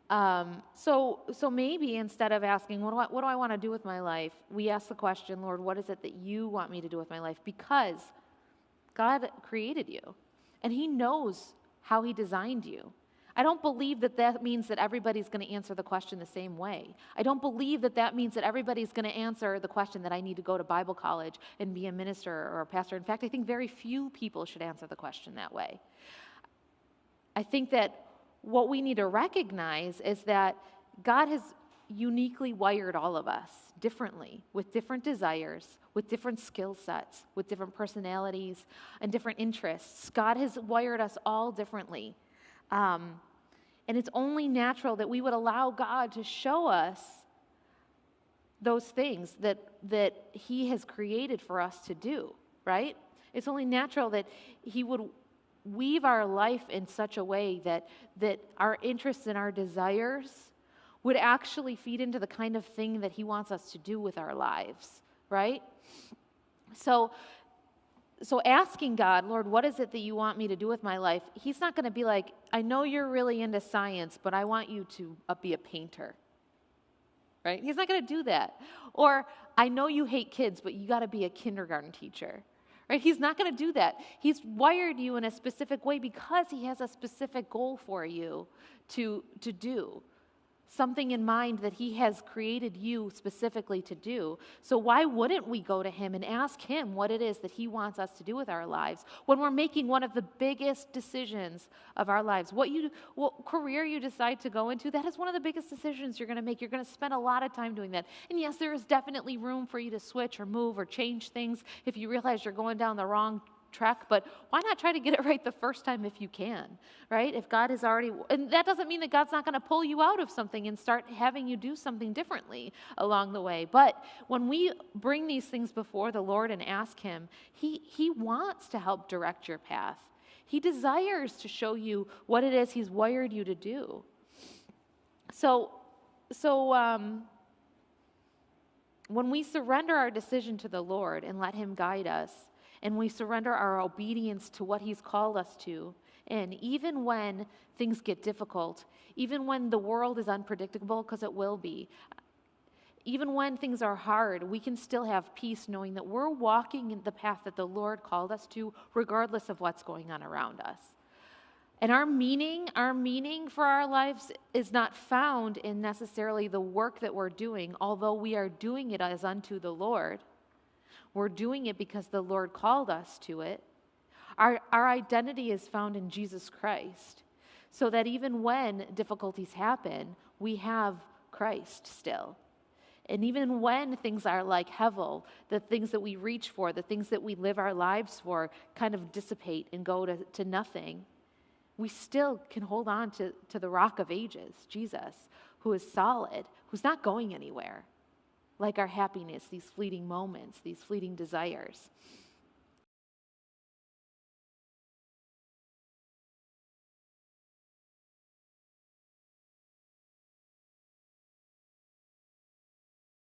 So maybe instead of asking, what do I want to do with my life? We ask the question, Lord, what is it that you want me to do with my life? Because God created you, and he knows how he designed you. I don't believe that that means that everybody's going to answer the question the same way. I don't believe that that means that everybody's going to answer the question that I need to go to Bible college and be a minister or a pastor. In fact, I think very few people should answer the question that way. I think that what we need to recognize is that God has uniquely wired all of us differently, with different desires, with different skill sets, with different personalities and different interests. God has wired us all differently. And it's only natural that we would allow God to show us those things that he has created for us to do, right? It's only natural that he would weave our life in such a way that our interests and our desires would actually feed into the kind of thing that he wants us to do with our lives, right? So asking God, Lord, what is it that you want me to do with my life? He's not going to be like, I know you're really into science, but I want you to be a painter, right? He's not going to do that. Or, I know you hate kids, but you got to be a kindergarten teacher, right? He's not going to do that. He's wired you in a specific way because he has a specific goal for you to do. Something in mind that he has created you specifically to do. So why wouldn't we go to him and ask him what it is that he wants us to do with our lives when we're making one of the biggest decisions of our lives? What career you decide to go into, that is one of the biggest decisions you're going to make. You're going to spend a lot of time doing that. And yes, there is definitely room for you to switch or move or change things if you realize you're going down the wrong track, but why not try to get it right the first time if you can, right? If God has already, and that doesn't mean that God's not going to pull you out of something and start having you do something differently along the way. But when we bring these things before the Lord and ask him, he wants to help direct your path. He desires to show you what it is he's wired you to do. So when we surrender our decision to the Lord and let him guide us, and we surrender our obedience to what he's called us to, and even when things get difficult, even when the world is unpredictable, because it will be, even when things are hard, we can still have peace knowing that we're walking in the path that the Lord called us to, regardless of what's going on around us. And our meaning for our lives is not found in necessarily the work that we're doing, although we are doing it as unto the Lord. We're doing it because the Lord called us to it. Our identity is found in Jesus Christ, so that even when difficulties happen, we have Christ still. And even when things are like Hevel, the things that we reach for, the things that we live our lives for kind of dissipate and go to nothing, we still can hold on to the Rock of Ages, Jesus, who is solid, who's not going anywhere. Like our happiness, these fleeting moments, these fleeting desires.